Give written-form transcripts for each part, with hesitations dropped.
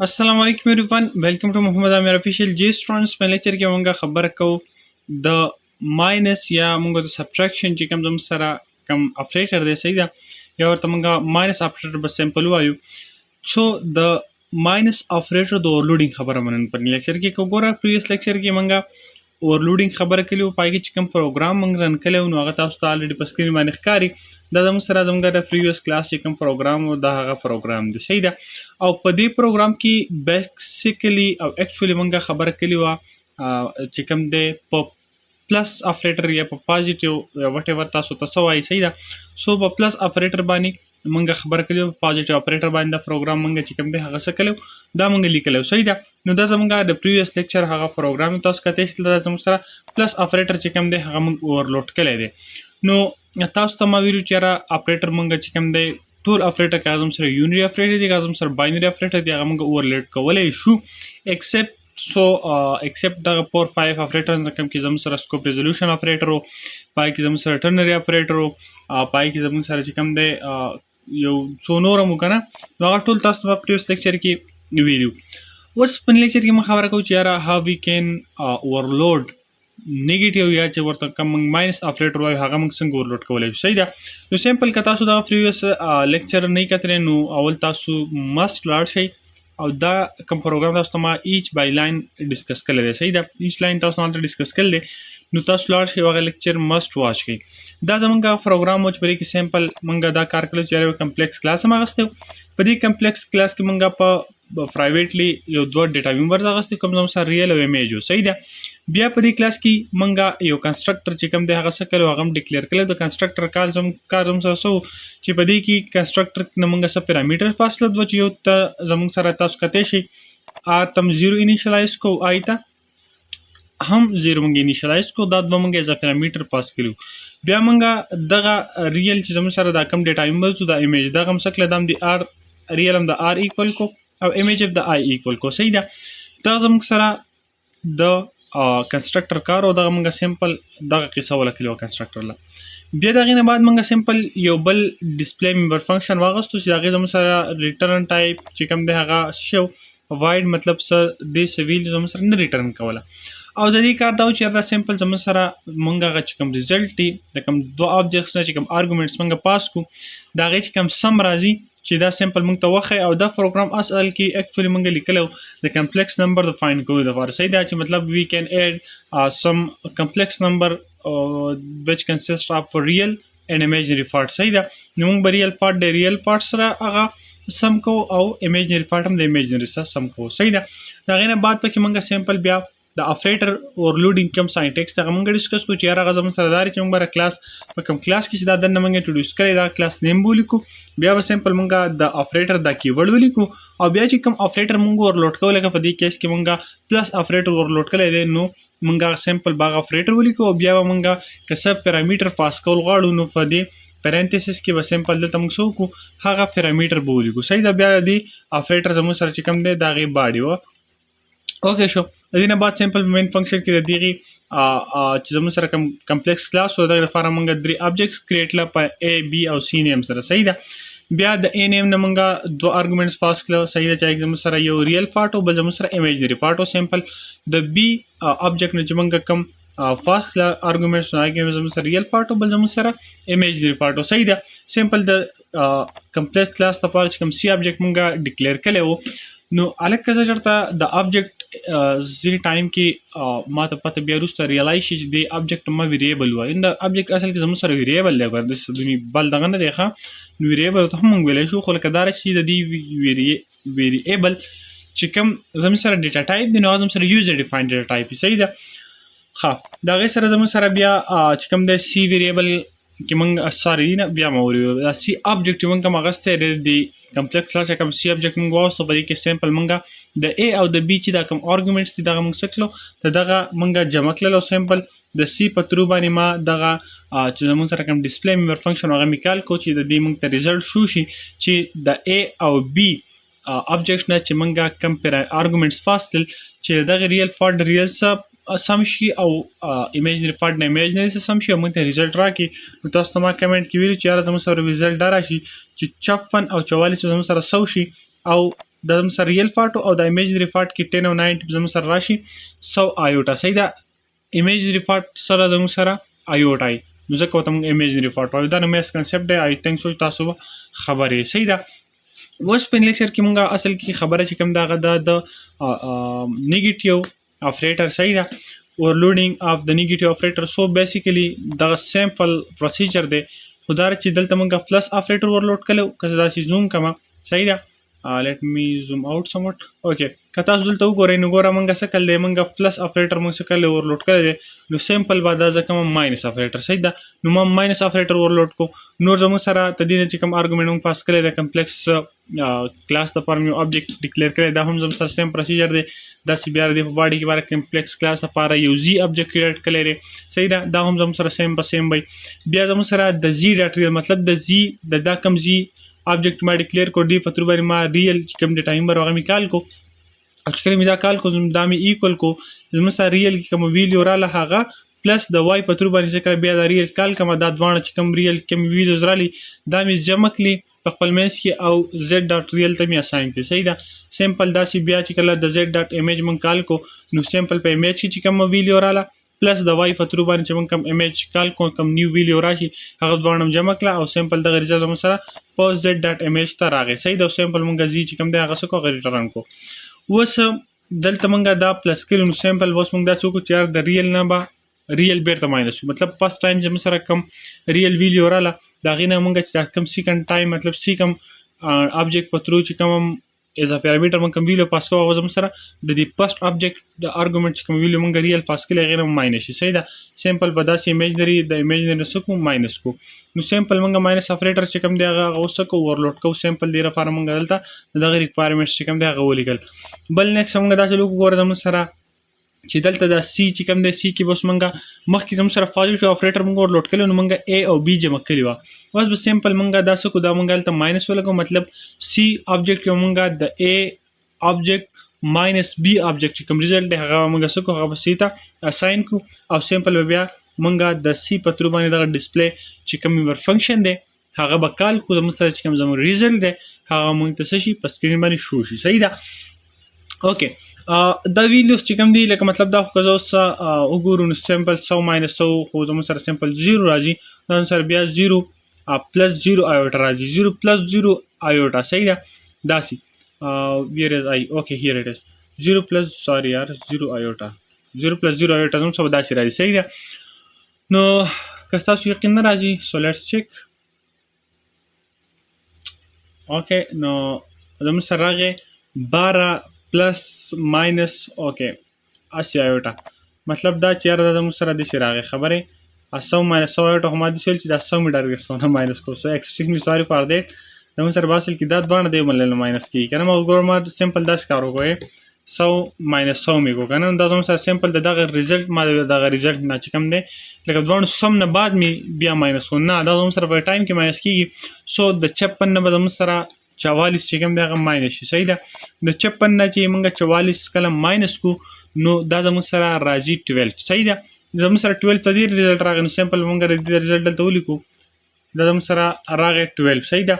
السلام علیکم everyone welcome to Mohammad Aamir official जी students په لیکچر کې مونږه خبره کوو د ماینس یا مونږ د سبټریکشن چې کوم زم سره کوم اپریټر دی صحیح ده یا ورته مونږه ماینس اپریټر بس سمپل وایو سو د ماینس اپریټر د اورلوډینګ خبره منن په لیکچر کې وګوره پریویس لیکچر کې مونږه اورلوډینګ خبره کړو پای کې چې کوم پروګرام مونږ رن کړو نو هغه تاسو ته الریډي په سکرین باندې ښکاري دا زموږ سره زموږ د پریویس کلاس چې کوم پروګرام او دا هغه پروګرام دی صحیح ده او په دې پروګرام کې بیسیکلی او اکچولی مونږه خبره کړې و چې کوم دی په پلس اپریټر یا په پازیټیو یا وټ ایور تاسو ته وایي صحیح ده سو په پلس اپریټر باندې مونږه خبره کړې په پازیټیو اپریټر باندې دا پروګرام مونږه چې کوم دی هغه څه کړو دا مونږ لیکلو صحیح ده نو دا زمونږ د پریویس لیکچر هغه پروګرام تاسو کته چې دا زموږ سره پلس اپریټر چې کوم دی هغه مونږ اورلوډ کړی دی نو تاسو ته ما ویلو چې را اپریټر مونږ چې کوم دی ټول اپریټر کازم سره یونری اپریټر دی کازم سره باینری اپریټر دی هغه مونږ اورلوډ کولای شو ایکسپټ ایکسپټ دا 4-5 اپریټر کوم کې زموږ سره سکوپ ریزولوشن اپریټر او پای کې زموږ سره ټرنری اپریټر او پای کې زموږ سره چې کوم دی یو څو نور مو کنه نو هغه ټول تاسو په پریویس لیکچر کې ویلو اوس په لیکچر کې ما خبره کوم چې یاره هاو وی کین اورلوډ نیگیټیو یا چې ورته کوم ماینس اپریټر وای هغه موږ څنګه اورلوډ کولای شو صحیح ده نو سمپل که تاسو دا پریویس لیکچر نه کترې نو اول تاسو مست لاړ شئ او دا کوم پروګرام تاسو ته ما ایچ بای لاین ډیسکس کړل دی صحیح ده ایچ لاین تاسو نه ډیسکس کړل دی نو تاسو لاړ شئ هغه لیکچر مست واچ کړئ دا زمونږ پروګرام و چې په کې سمپل مونږ دا کار کړو چې یو کمپلیکس کلاس هم اغوستی په دې کمپلیکس کلاس کې مونږ په پرایویټلی یو دوه ډیټا ممبرز اغوستی کوم زموږ سره ریل او امیج و صحیح ده بیا په دې کلاس کې مونږ یو کنسټرکټر چې کوم دی هغه څه کړو هغه هم ډیکلیئر کړی د کنسټرکټر کار زموږ سره څه چې په دې کې کنسټرکټر نه مونږ څه پیرامیټر پاس کړل چې یو ته زموږ سره تاسو کتی شئ تم 0 انیشلایز کو آی ته هم 0 مونږ انیشلایز کو دا دوه مونږ از پیرامیټر پاس کړو بیا مونږ دغه ریل چې زموږ سره دا کم ډیټا ممبرز د ایمیج دا هم څه کړل د ار ریل هم د ار ایکوال کو او ایمیج اف د آی ایکوال کو صحیح ده دا زموږ سره د کنسټرکټر کار او دغه مونږ سمپل دغه قصه ولیکلو کنسټرکټر لا بیا دغه نه بعد مونږ سمپل یو بل ډسپلی ممبر فنکشن واغستو چې هغه زموږ سره ریټرن ټایپ چې کوم دی هغه شو وایډ مطلب څه دی سویل زموږ سره نه ریټرن کوله او د دې کار دا چې دا سمپل زموږ سره مونږ هغه چې کوم ریزلټ دی د کوم دوه آبجیکټس نه چې کوم آرګومنټس مونږ پاس کو دا هغه چې کوم سم راځي چې دا سمپل مونږ ته وخی او دا پروګرام اصل کې اکچولی مونږ لیکلو د کمپلیکس نمبر د فایند کولو لپاره صحیح دا چې مطلب وی کین ایډ سم کمپلیکس نمبر which consist of real and imaginary part صحیح ده نو موږ به ریل پارت د ریل پارت سره هغه سم کو او امیجنری پارت هم د امیجنری سره سم کو صحیح ده دا غینه بعد پکې موږ سمپل بیا د اپریټر اورلوډینګ کوم ساینټیکس ته موږ ډیسکس کوو چې هغه زموږ سره دار چې موږ بر کلاس په کوم کلاس کې چې دا دنه موږ انټروډیوس کړی دا کلاس نیم ولیکو بیا به سمپل موږ د اپریټر دا کیورډ ولیکو او بیا چې کوم اپریټر موږ اورلوډ کوو لکه په دې کیس کې موږ پلس اپریټر اورلوډ کړی دی نو موږ سمپل باغ اپریټر ولیکو او بیا موږ کسب پیرامیټر پاس کول غواړو نو په دې پرنتیسس کې به سمپل دلته موږ څه وکړو هغه پیرامیټر به ولیکو صحیح ده بیا د اپریټر زموږ سره چې کوم دی د هغې باډي وه اوکې شو د دې نه بعد سمپل مین فنکشن کې د دغې چې زموږ سره کوم کمپلیکس کلاس و دغه لپاره موږ 3 آبجیکټس کریټ کړل په A B او C نیم سره صحیح ده بیا د A نیم نه موږ دوه آرګومنټس پاس کړل صحیح ده چې زموږ سره یو ریل پارت او بل زموږ سره امیجنری پارت او سمپل د B آبجیکټ نه چې موږ کوم فاست آرګومنټس نه کې زموږ سره ریل پارت او بل زموږ سره امیجنری پارت او صحیح ده سمپل د کمپلیکس کلاس لپاره چې کوم C آبجیکټ موږ ډیکلیئر کړی و نو الکه زه چرته د آبجیکټ ځینې ټایم کې ما ته پته بیا وروسته ریالایز شي چې د آبجیکټ ما ویریبل وایي د آبجیکټ اصل کې زموږ سره ویریبل دی ګر د بل دغه نه دی ښه نو ویریبل ته هم موږ ویلی شو خو لکه دا راشي د دې ویریبل چې کوم زموږ سره ډیټا ټایپ دی نو هغه زموږ سره یوزر ډیفاینډ ډیټا ټایپ وي صحیح ده ښه د هغې سره زموږ سره بیا چې کوم دی سی ویریبل کې موږ ساري نه بیا ما ویل دا سی آبجیکټ چې موږ کوم اغوستی دی کمپلیکس کلاس کوم سی آبجیکټ موږ واغوستو په دې کې سمپل موږ د A او د B چې دا کوم آرګومنټس دي دغه موږ څه کړلو ته دغه موږ جمع کړل او سمپل د C په ترو باندې ما دغه چې زموږ سره کوم ډسپلی ممبر فنکشن هغه مې کال کو چې د دې موږ ته ریزلټ شو شي چې د A او B آبجیکټ نه چې موږ کوم آرګومنټس پاس کړل چې دغه ریل پارت د ریل سره سم شي او امیجنری پارت نه امیجنری سره سم شي او موږ ته ریزلټ راکړي نو تاسو ته ما کمنټ کې ویلي چې یاره زموږ سره ریزلټ دا راشي چې 56 او 44 زموږ سره 100 شي او د زموږ سره ریل پارت او د ایمیجنری پارت کې 10 او 90 زموږ سره راشي 100 آیوټا. صحیح ده. ایمیجنری پارت سره زموږ سره آیوټا ای نو ځکه ورته موږ ایمیجنری پارت وایو. دا نو میس کنسپټ دی. آی تھنک سو تاسو خبرې. صحیح ده. اوس په لیکچر کې مونږه اصل کې خبره چې کوم دغه د نیگیټیو اپریټر. صحیح ده. overloading of the negative operator. So basically دا سیمپل پروسیجر دی. خو دا چې دلته مونږه پلس اپریټر ورلوډ کړو که دا چې زوم کما. صحیح ده. let me zoom out somewhat. okay که تاسو دلته وګورئ نو ګوره مونږه څه کړل دی. مونږه پلس اپریټر مونږ څه کړل ورلوډ کړی دی. نو سیمپل به دا ځکه ماینس اپریټر. صحیح ده. نو ما ماینس اپریټر ورلوډ کو. نور زموږ سره تدې نه چې کوم ارګومنټ مونږ پاس کړی دی کمپلیکس کلاس لپاره مې آبجیکټ ډیکلیئر کړی. دا هم زموږ سره سیم پروسیجر دی. داسې بیا د په باډي کې باره کمپلیکس کلاس لپاره یو زی آبجیکټ کریټ کړی دی. صحیح ده. دا هم زموږ سره سیم په سیم وي. بیا زموږ سره د زی ډاټ ریل مطلب د زی د دا کم زی آبجیکټ ما ډیکلیئر کو. دی په تر باندې ما ریل چې کوم د ټایمر هغه مې کال کو او چې کله مې دا کال کو دا مې ایکول کو زموږ سره ریل کې کوم ویلیو راله هغه پلس د وای په تر باندې چې کله بیا د ریل کال کوم دا دوانه چې کوم ریل کوم ویډیوز رالي دا مې جمع کړي په خپل مینس کې او زد ډاټ ریل ته مې اساین کړي. صحیح ده. سیمپل داسې بیا چې کله د زد ډاټ ایمیج مونږ کال کو نو سیمپل په ایمیج کې چې کوم ویډیو راله پلس د وای په تر باندې چې مونږ کوم ایمیج کال کو کوم نیو ویډیو راشي هغه دوانه جمع کړه او سیمپل د ریزلټ مو سره په زد ډاټ ایمیج ته راغی. صحیح ده. سیمپل مونږ زی چې کوم دی هغه څه کو ریټرن کو. اوس دلته مونږه دا پلس کړو نو سیمپل اوس مونږ دا څوک چې یار د ریل نه به ریل بیرته ماینس مطلب فرست ټایم چې سره کم ریل ویډیو رااله دا غینه مونږ چې کم سیکنډ ټایم مطلب سیکم آبجیکټ په ترو چې کوم از ا پیرامیټر مونږ کوم ویډیو پاس کوو هغه زموږ سره د دې فرست آبجیکټ د ارګومنټ چې کوم ویډیو مونږ ریل پاس کړی غیر ماینس شي. صحیح ده. سیمپل په داسې ایمیجنری د ایمیجنری سکو ماینس کو نو سیمپل مونږ ماینس اپریټر چې کوم دی هغه اوس کو ورلوډ کو. سیمپل دی لپاره مونږ دلته دغه ریکوایرمنټس چې کوم دی هغه ولیکل. بل نیکسټ مونږ دا چې لوګو ګور زموږ سره چې دلته د سی چې کوم دی سی کې بس مونږه مخکې زموږ سره پوزټیو اپریټر مونږ ورلوډ کړو نو مونږه ا او بی جمع کړی و. اوس به سیمپل مونږه دا څه کو دا مونږه دلته ماینس ولګو مطلب سی آبجیکټ یو مونږه د ا آبجیکټ ماینس بی آبجیکټ چې کوم ریزلټ دی هغه مونږه څه کو هغه سی ته اساین کو او سیمپل بیا مونږه د سی په تر باندې دغه ډسپلی چې کوم ور فنکشن دی هغه به کال کو زموږ سره چې کوم زموږ ریزلټ دی هغه مونږ ته څه شي په سکرین باندې شو شي. صحیح ده. اوکې دا ویډیوز چې کوم دی لکه مطلب دا خو اوس وګورو نو سیمپل 100 ماینس 100 خو زموږ سره سیمپل 0 راځي دا سره بیا 0 پلس 0 آیوټا راځي 0 پلس 0 آیوټا. صحیح ده. داسي where is I okay here it is 0 plus sorry yaar 0 iota 0 plus 0 iota زموږ سره داسې راځي. صحیح ده. نو که تاسو یقین نه راځي so let's check. okay نو زموږ سره راغی 12 پلس ماینس اوکې 80 آیوټا مطلب دا چې یار دا زموږ سره داسې راغی خبرې 100 ماینس 100 آیوټا خو ما داسې ویل چې دا 100 مې ډارګې سونه ماینس کو سو ایکسټریملی سوري فار دیټ. زموږ سره باسل کې دا دوانه دی مله ماینس کېږي که نه ما وګورم ما سیمپل داسې کار وکړی 100 ماینس 100 مې کو که نه دا زموږ سره سیمپل د دغه ریزلټ ما دغه ریزلټ نه چې کوم دی لکه دوانو سم نه بعد مې بیا ماینس کو نه دا زموږ سره په ټایم کې ماینس کېږي. سو د 56 نه به زموږ سره 44 چې کوم دی هغه ماینس شي. صحیح ده. د 56 نه چې موږ 44 کله ماینس کو نو دا زموږ سره راځي 12. صحیح ده. زموږ سره 12 ته دې ریزلټ راغی نو سیمپل موږ د ریزلټ دلته ولیکو دا زموږ سره راغی 12. صحیح ده.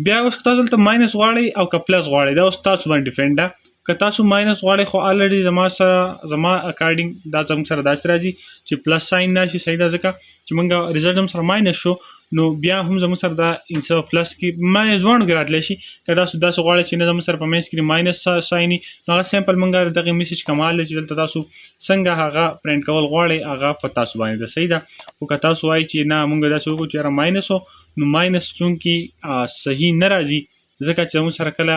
بیا اوس تاسو دلته ماینس غواړئ او که پلس غواړئ دا اوس تاسو باندې ډیپینډ ده. که تاسو ماینس غواړئ خو الریډي زما اکارډینګ دا زموږ سره داسې راځي چې پلس ساین نه شي. صحیح ده. ځکه چې موږ ریزلټ هم سره ماینس شو نو بیا هم زموږ سره دا انسا پلس کې ماینس دواړو کې راتلی شي. که تاسو داسې غواړئ چې نه زموږ سره په منځ کې ماینس ساین وي نو هغه سیمپل موږ دغه میسج کمال دی چې دلته تاسو څنګه هغه پرنټ کول غواړئ هغه په تاسو باندې ده. صحیح ده. خو که تاسو وایئ چې نه موږ داسې وکړو چې یاره ماینس و نو ماینس چونکې صحیح نه راځي ځکه چې زموږ سره کله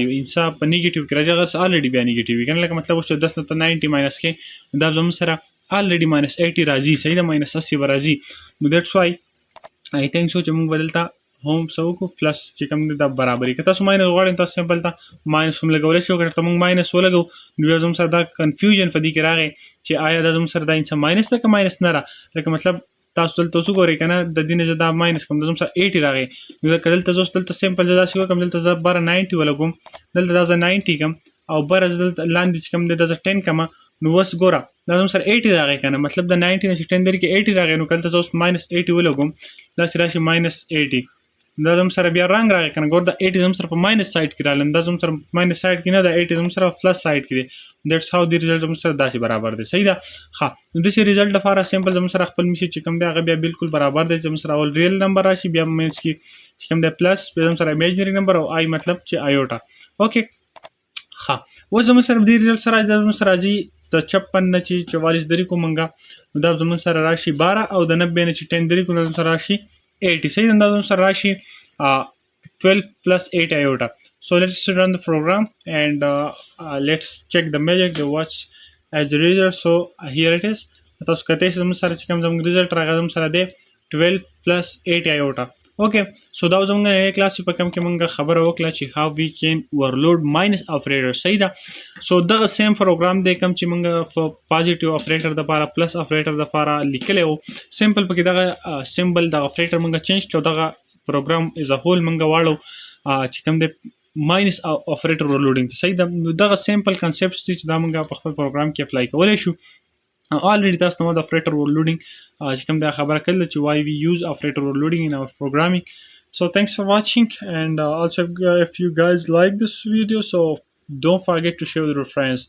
یو انسا په نیگیټیو کې راځي هغه الریډي بیا نیگیټیو وي که نه لکه مطلب اوس 10 نه ته 90 ماینس کې دا زموږ سره الریډي ماینس 80 راځي. صحیح ده. ماینس 80 به راځي نو دیټس وای آی تھنک سو چې موږ به دلته هم څه وکړو پلس چې کوم دی دا برابري. که تاسو ماینس غواړئ تاسو سیمپل ته ماینس هم لګولی شي. که ته موږ ماینس ولګو نو بیا زموږ سره دا کنفیوژن په دې کې راغی چې آیا دا زموږ سره دا انسا ماینس ده که ماینس نه ده. لکه مطلب تاسو دلته اوس وګورئ که نه د دې نه زه دا ماینس کوم دا زموږ سره 80 راغی نو که دلته زه اوس دلته سیمپل زه داسې وکړم دلته زه بره 90 ولګوم دلته دا زه 90 کم او بره زه دلته لاندې چې کوم دی دا زه 10 کمه نو اوس ګوره دا زموږ سره 80 راغی که نه مطلب د 90 نه چې 10 لري کې 80 راغی نو که دلته زه اوس ماینس 80 ولګوم داسې راشي ماینس 80 دا زم سره بیا رنگ راغی کنه ګور دا 80 زم سره په ماینس سایډ کې راغلی دا زم سره ماینس سایډ کې نه دا 80 زم سره پلس سایډ کې دی دیټس هاو دی ریزلټ زم سره داسې برابر دی صحیح ده ښه نو داسې ریزلټ لپاره سمپل زم سره خپل میسج چې کوم دی هغه بیا بالکل برابر دی زم سره اول ریل نمبر راشي بیا مینس کې چې کوم دی پلس بیا زم سره ایمیجنری نمبر او آی مطلب چې آیوټا اوکې ښه اوس زم سره دې ریزلټ سره زم سره راځي د 56 نه چې 44 درې کو منګه نو دا زم سره راشي 12 او د 90 نه چې 10 درې کو نو زم سره راشي 80 صحیح ده دا زم سره راشي 12 plus 8 iota. So let's run the program and let's check the magic the watch as the result. So here it is. تاسو کته زم سره چې کوم زم ریزلټ راغی زم سره دی 12 plus 8 iota. Okay, so دا زموږ نه کلاس په کوم کې موږ خبره وکړه چې how we can overload minus operator صحیح ده سو دغه سیم پروګرام دی کوم چې موږ پوزټیو اپریټر د لپاره پلس اپریټر د لپاره لیکلی وو سمپل پکې دغه سمبل د اپریټر موږ چینج کړو دغه پروګرام از ا هول موږ واړو چې کوم دی ماینس اپریټر overloading صحیح ده دغه سمپل کنسپټ چې دا موږ په خپل پروګرام کې اپلای کولی شو already تاسو نو د operator overloading چې کوم دا خبره کړل چې why we use operator overloading in our programming so thanks for watching and also if you guys like this video so don't forget to share with your friends